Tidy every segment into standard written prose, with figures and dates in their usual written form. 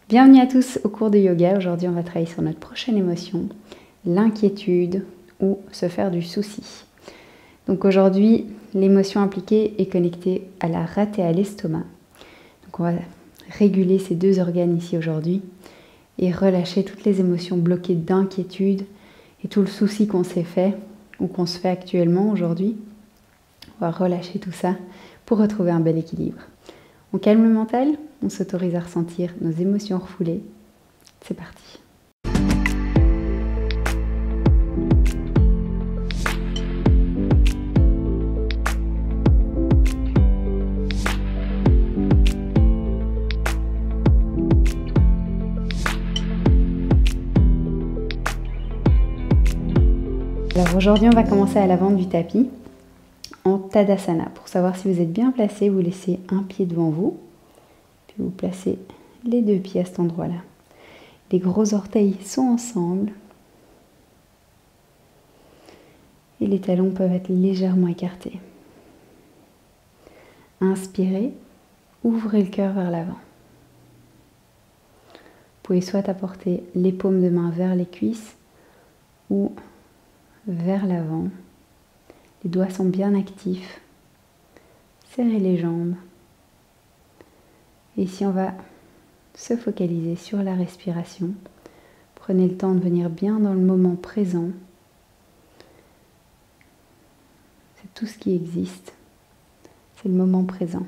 Bienvenue à tous au cours de yoga. Aujourd'hui, on va travailler sur notre prochaine émotion, l'inquiétude ou se faire du souci. Donc aujourd'hui, l'émotion impliquée est connectée à la rate et à l'estomac. Donc on va réguler ces deux organes ici aujourd'hui et relâcher toutes les émotions bloquées d'inquiétude et tout le souci qu'on s'est fait ou qu'on se fait actuellement aujourd'hui. On va relâcher tout ça pour retrouver un bel équilibre. On calme le mental, on s'autorise à ressentir nos émotions refoulées. C'est parti. Alors aujourd'hui, on va commencer à l'avant du tapis en Tadasana. Pour savoir si vous êtes bien placé, vous laissez un pied devant vous, puis vous placez les deux pieds à cet endroit-là. Les gros orteils sont ensemble et les talons peuvent être légèrement écartés. Inspirez, ouvrez le cœur vers l'avant. Vous pouvez soit apporter les paumes de main vers les cuisses ou vers l'avant. Les doigts sont bien actifs. Serrez les jambes. Et ici, on va se focaliser sur la respiration. Prenez le temps de venir bien dans le moment présent. C'est tout ce qui existe. C'est le moment présent.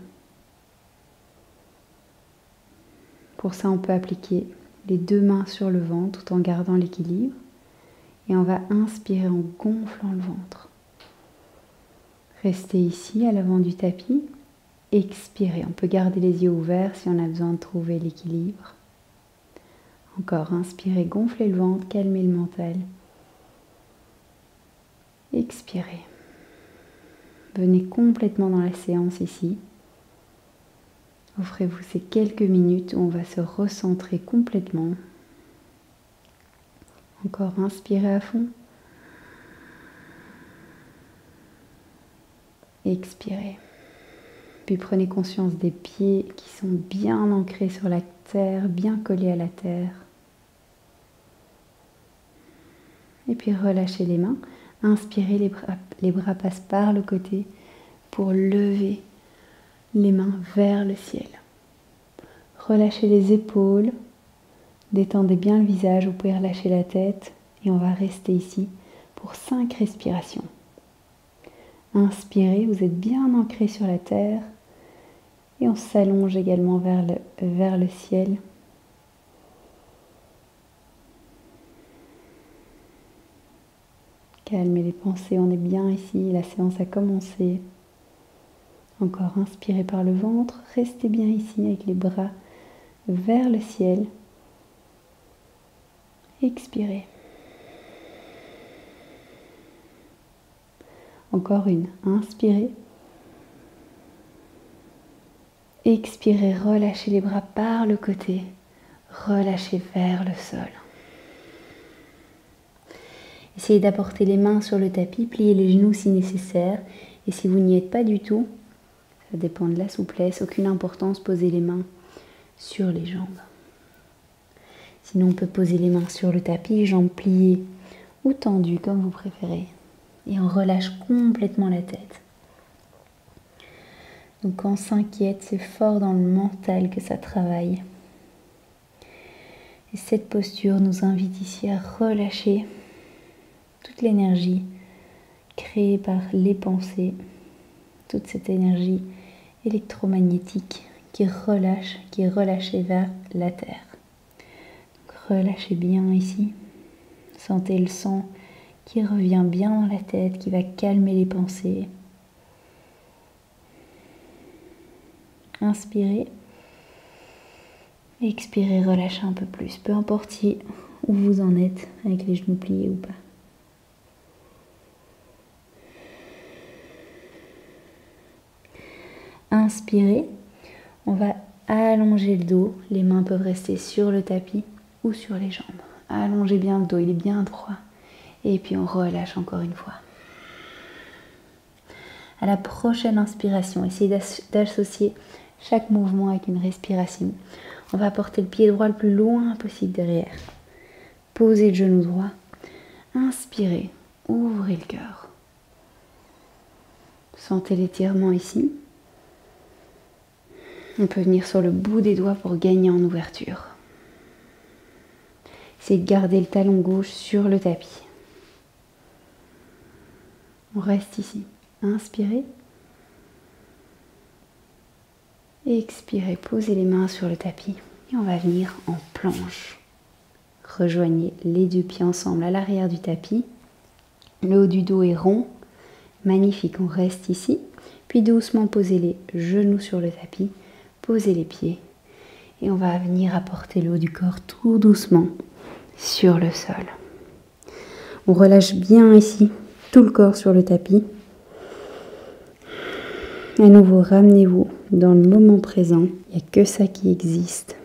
Pour ça, on peut appliquer les deux mains sur le ventre tout en gardant l'équilibre. Et on va inspirer en gonflant le ventre. Restez ici à l'avant du tapis. Expirez. On peut garder les yeux ouverts si on a besoin de trouver l'équilibre. Encore, inspirez, gonflez le ventre, calmez le mental. Expirez. Venez complètement dans la séance ici. Offrez-vous ces quelques minutes où on va se recentrer complètement. Encore, inspirez à fond. Expirez. Puis prenez conscience des pieds qui sont bien ancrés sur la terre, bien collés à la terre. Et puis relâchez les mains. Inspirez, les bras passent par le côté pour lever les mains vers le ciel. Relâchez les épaules. Détendez bien le visage, vous pouvez relâcher la tête. Et on va rester ici pour 5 respirations. Inspirez, vous êtes bien ancré sur la terre. Et on s'allonge également vers le ciel. Calmez les pensées, on est bien ici, la séance a commencé. Encore, inspirez par le ventre, restez bien ici avec les bras vers le ciel. Expirez. Encore une, inspirez. Expirez, relâchez les bras par le côté, relâchez vers le sol. Essayez d'apporter les mains sur le tapis, pliez les genoux si nécessaire. Et si vous n'y êtes pas du tout, ça dépend de la souplesse, aucune importance, posez les mains sur les jambes. Sinon, on peut poser les mains sur le tapis, jambes pliées ou tendues, comme vous préférez. Et on relâche complètement la tête. Donc quand on s'inquiète, c'est fort dans le mental que ça travaille. Et cette posture nous invite ici à relâcher toute l'énergie créée par les pensées, toute cette énergie électromagnétique qui est relâchée vers la terre. Donc relâchez bien ici. Sentez le sang qui revient bien dans la tête, qui va calmer les pensées. Inspirez. Expirez, relâchez un peu plus. Peu importe où vous en êtes, avec les genoux pliés ou pas. Inspirez. On va allonger le dos. Les mains peuvent rester sur le tapis ou sur les jambes. Allongez bien le dos, il est bien droit. Et puis on relâche encore une fois. À la prochaine inspiration, essayez d'associer chaque mouvement avec une respiration. On va porter le pied droit le plus loin possible derrière. Posez le genou droit. Inspirez, ouvrez le cœur. Sentez l'étirement ici. On peut venir sur le bout des doigts pour gagner en ouverture. Essayez de garder le talon gauche sur le tapis. On reste ici. Inspirez. Expirez, posez les mains sur le tapis. Et on va venir en planche. Rejoignez les deux pieds ensemble à l'arrière du tapis. Le haut du dos est rond. Magnifique, on reste ici. Puis doucement, posez les genoux sur le tapis. Posez les pieds. Et on va venir apporter le haut du corps tout doucement sur le sol. On relâche bien ici tout le corps sur le tapis. À nouveau, ramenez-vous dans le moment présent. Il n'y a que ça qui existe.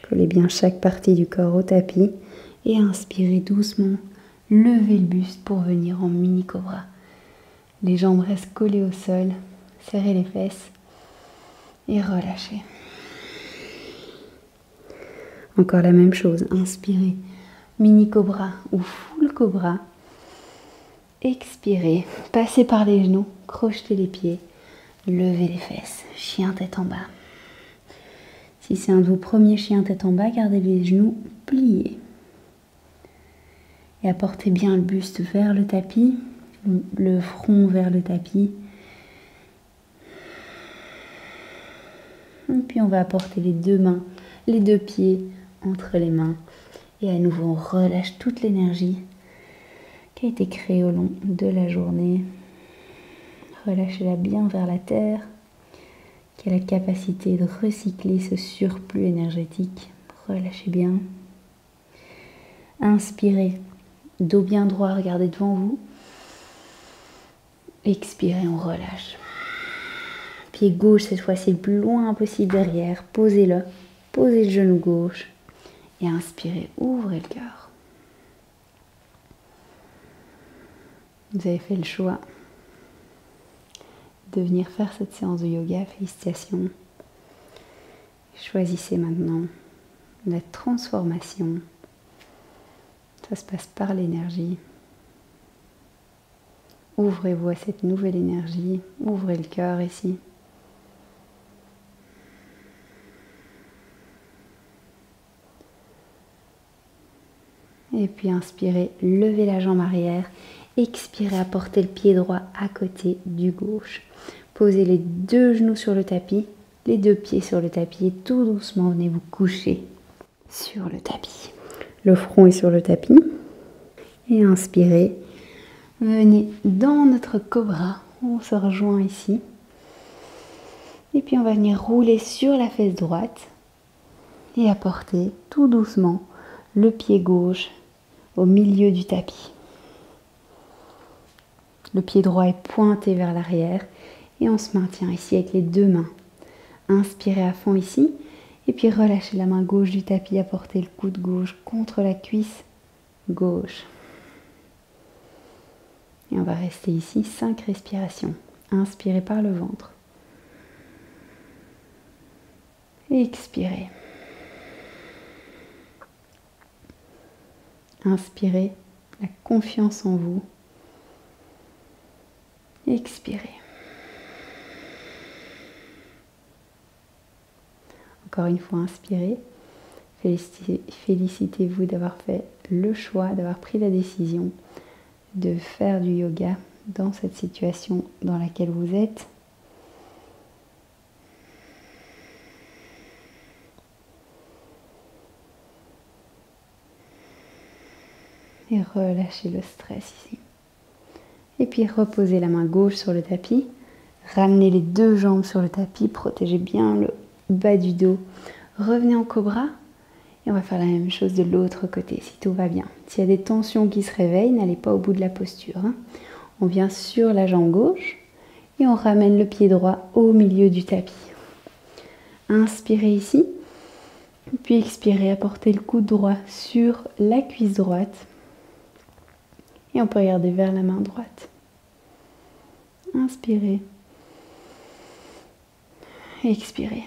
Collez bien chaque partie du corps au tapis et inspirez doucement. Levez le buste pour venir en mini cobra. Les jambes restent collées au sol. Serrez les fesses et relâchez. Encore la même chose. Inspirez. Mini cobra ou full cobra. Expirez. Passez par les genoux. Crochetez les pieds. Levez les fesses. Chien tête en bas. Si c'est un de vos premiers chiens tête en bas, gardez les genoux pliés. Et apportez bien le buste vers le tapis, le front vers le tapis. Et puis on va apporter les deux mains, les deux pieds entre les mains. Et à nouveau, on relâche toute l'énergie qui a été créée au long de la journée. Relâchez-la bien vers la terre, qui a la capacité de recycler ce surplus énergétique. Relâchez bien. Inspirez, dos bien droit, regardez devant vous. Expirez, on relâche. Pied gauche, cette fois-ci le plus loin possible derrière. Posez-le, posez le genou gauche. Et inspirez, ouvrez le cœur. Vous avez fait le choix de venir faire cette séance de yoga. Félicitations. Choisissez maintenant la transformation. Ça se passe par l'énergie. Ouvrez-vous à cette nouvelle énergie. Ouvrez le cœur ici. Et puis inspirez, levez la jambe arrière. Expirez, apportez le pied droit à côté du gauche. Posez les deux genoux sur le tapis, les deux pieds sur le tapis et tout doucement venez vous coucher sur le tapis. Le front est sur le tapis. Et inspirez. Venez dans notre cobra. On se rejoint ici. Et puis on va venir rouler sur la fesse droite et apporter tout doucement le pied gauche au milieu du tapis. Le pied droit est pointé vers l'arrière et on se maintient ici avec les deux mains. Inspirez à fond ici et puis relâchez la main gauche du tapis, apportez le coude gauche contre la cuisse gauche. Et on va rester ici 5 respirations. Inspirez par le ventre. Expirez. Inspirez la confiance en vous. Expirez. Encore une fois, inspirez. Félicitez-vous d'avoir fait le choix, d'avoir pris la décision de faire du yoga dans cette situation dans laquelle vous êtes. Et relâchez le stress ici. Et puis reposez la main gauche sur le tapis. Ramenez les deux jambes sur le tapis. Protégez bien le bas du dos. Revenez en cobra. Et on va faire la même chose de l'autre côté, si tout va bien. S'il y a des tensions qui se réveillent, n'allez pas au bout de la posture. On vient sur la jambe gauche. Et on ramène le pied droit au milieu du tapis. Inspirez ici. Puis expirez, apportez le coude droit sur la cuisse droite. Et on peut regarder vers la main droite. Inspirez. Expirez.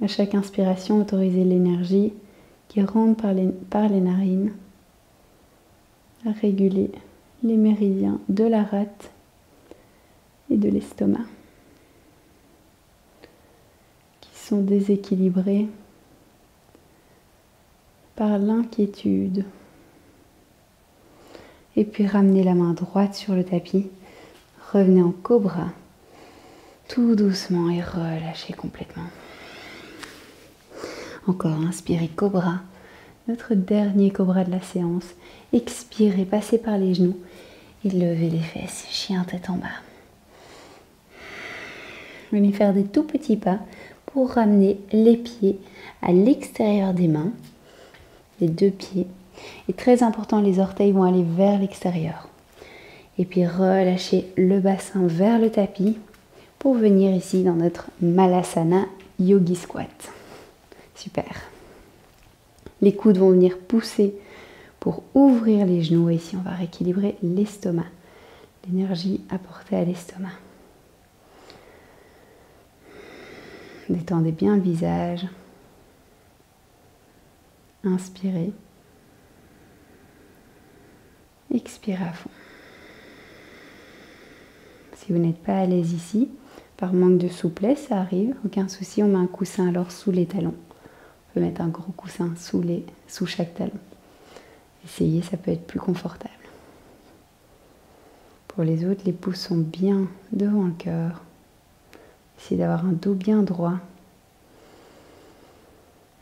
À chaque inspiration, autorisez l'énergie qui rentre par les narines à réguler les méridiens de la rate et de l'estomac qui sont déséquilibrés par l'inquiétude. Et puis ramenez la main droite sur le tapis, revenez en cobra, tout doucement et relâchez complètement. Encore, inspirez cobra, notre dernier cobra de la séance. Expirez, passez par les genoux et levez les fesses, chien tête en bas. Venez faire des tout petits pas pour ramener les pieds à l'extérieur des mains, les deux pieds. Et très important, les orteils vont aller vers l'extérieur. Et puis relâchez le bassin vers le tapis pour venir ici dans notre Malasana Yogi Squat. Super. Les coudes vont venir pousser pour ouvrir les genoux. Et ici, on va rééquilibrer l'estomac. L'énergie apportée à l'estomac. Détendez bien le visage. Inspirez. Expirez à fond. Si vous n'êtes pas à l'aise ici, par manque de souplesse, ça arrive, aucun souci, on met un coussin alors sous les talons. On peut mettre un gros coussin sous chaque talon. Essayez, ça peut être plus confortable. Pour les autres, les pouces sont bien devant le cœur. Essayez d'avoir un dos bien droit.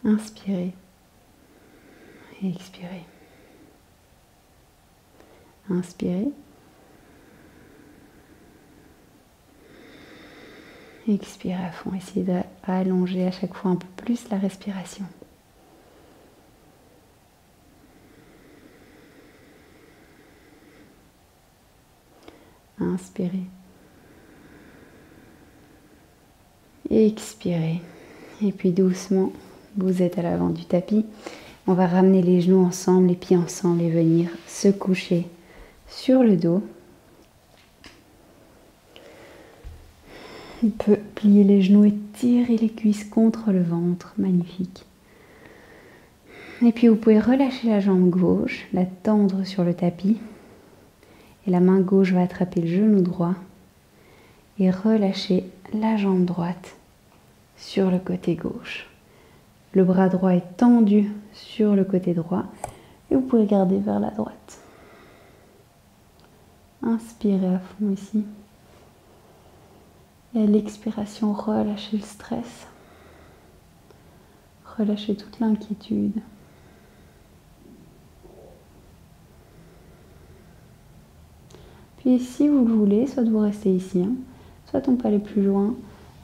Inspirez et expirez. Inspirez. Expirez à fond. Essayez d'allonger à chaque fois un peu plus la respiration. Inspirez. Expirez. Et puis doucement, vous êtes à l'avant du tapis. On va ramener les genoux ensemble, les pieds ensemble et venir se coucher sur le dos. On peut plier les genoux et tirer les cuisses contre le ventre. Magnifique. Et puis vous pouvez relâcher la jambe gauche, la tendre sur le tapis. Et la main gauche va attraper le genou droit. Et relâcher la jambe droite sur le côté gauche. Le bras droit est tendu sur le côté droit. Et vous pouvez garder vers la droite. Inspirez à fond ici. Et à l'expiration, relâchez le stress. Relâchez toute l'inquiétude. Puis si vous le voulez, soit vous restez ici, soit on peut aller plus loin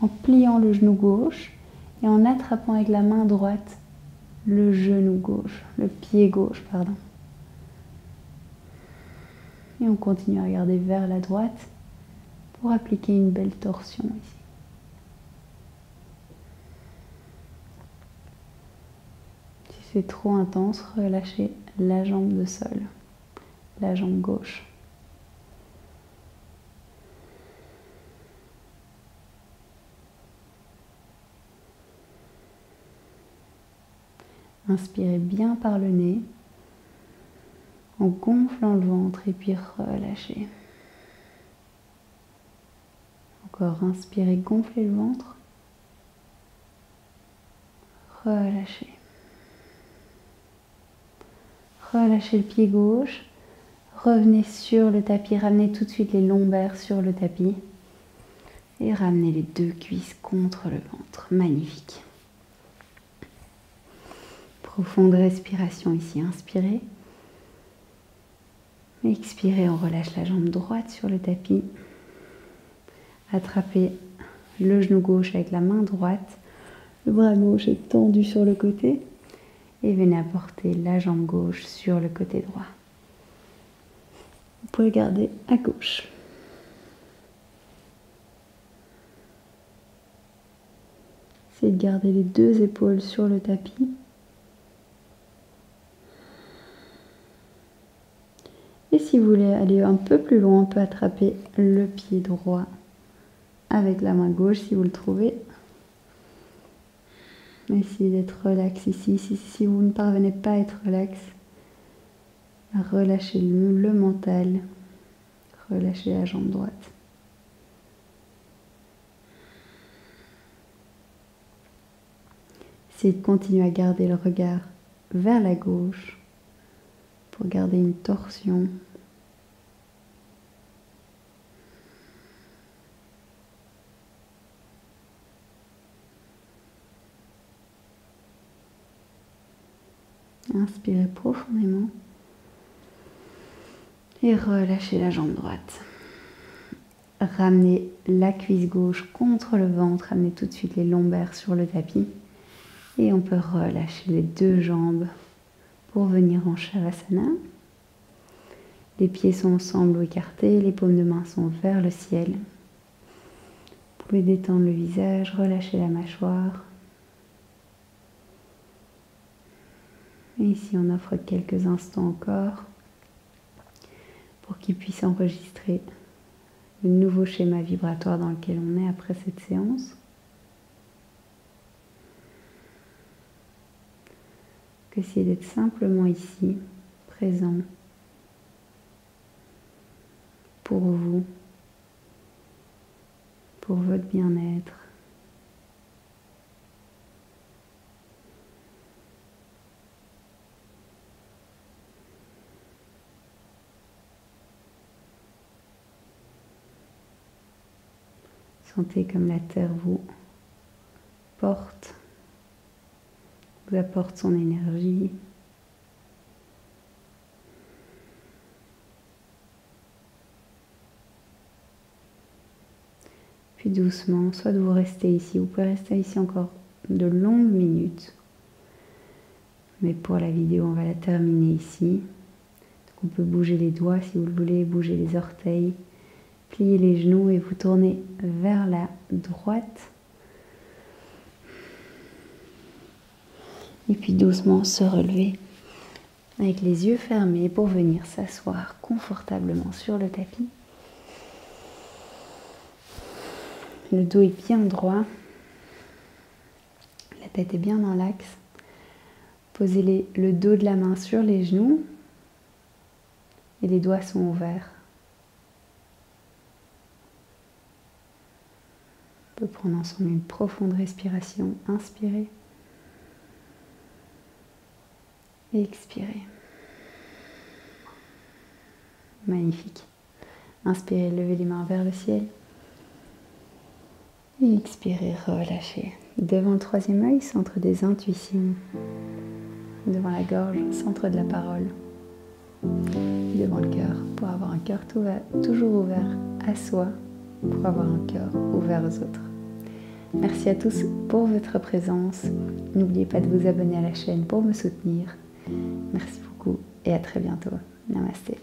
en pliant le genou gauche et en attrapant avec la main droite le genou gauche, le pied gauche, pardon. Et on continue à regarder vers la droite pour appliquer une belle torsion ici. Si c'est trop intense, relâchez la jambe de sol, la jambe gauche. Inspirez bien par le nez, en gonflant le ventre et puis relâchez. Encore, inspirez, gonflez le ventre, relâchez. Relâchez le pied gauche, revenez sur le tapis, ramenez tout de suite les lombaires sur le tapis et ramenez les deux cuisses contre le ventre. Magnifique. Profonde respiration ici, inspirez. Expirez, on relâche la jambe droite sur le tapis. Attrapez le genou gauche avec la main droite. Le bras gauche est tendu sur le côté. Et venez apporter la jambe gauche sur le côté droit. Vous pouvez garder à gauche. Essayez de garder les deux épaules sur le tapis. Et si vous voulez aller un peu plus loin, on peut attraper le pied droit avec la main gauche si vous le trouvez. Essayez d'être relax ici. Si vous ne parvenez pas à être relax, relâchez le mental, relâchez la jambe droite. Essayez de continuer à garder le regard vers la gauche pour garder une torsion. Inspirez profondément et relâchez la jambe droite. Ramenez la cuisse gauche contre le ventre, ramenez tout de suite les lombaires sur le tapis et on peut relâcher les deux jambes pour venir en Shavasana. Les pieds sont ensemble ou écartés, les paumes de main sont vers le ciel. Vous pouvez détendre le visage, relâcher la mâchoire. Et ici, on offre quelques instants encore pour qu'il puisse enregistrer le nouveau schéma vibratoire dans lequel on est après cette séance. Essayez d'être simplement ici, présent, pour vous, pour votre bien-être. Sentez comme la terre vous porte, vous apporte son énergie. Puis doucement, soit de vous rester ici, vous pouvez rester ici encore de longues minutes. Mais pour la vidéo, on va la terminer ici. Donc on peut bouger les doigts si vous le voulez, bouger les orteils, plier les genoux et vous tourner vers la droite. Et puis doucement se relever avec les yeux fermés pour venir s'asseoir confortablement sur le tapis. Le dos est bien droit, la tête est bien dans l'axe. Posez le dos de la main sur les genoux et les doigts sont ouverts. On peut prendre ensemble une profonde respiration. Inspirez et expirez. Magnifique. Inspirez, levez les mains vers le ciel. Et expirez, relâchez. Devant le troisième œil, centre des intuitions. Devant la gorge, centre de la parole. Devant le cœur, pour avoir un cœur toujours ouvert à soi, pour avoir un cœur ouvert aux autres. Merci à tous pour votre présence. N'oubliez pas de vous abonner à la chaîne pour me soutenir. Merci beaucoup et à très bientôt. Namasté.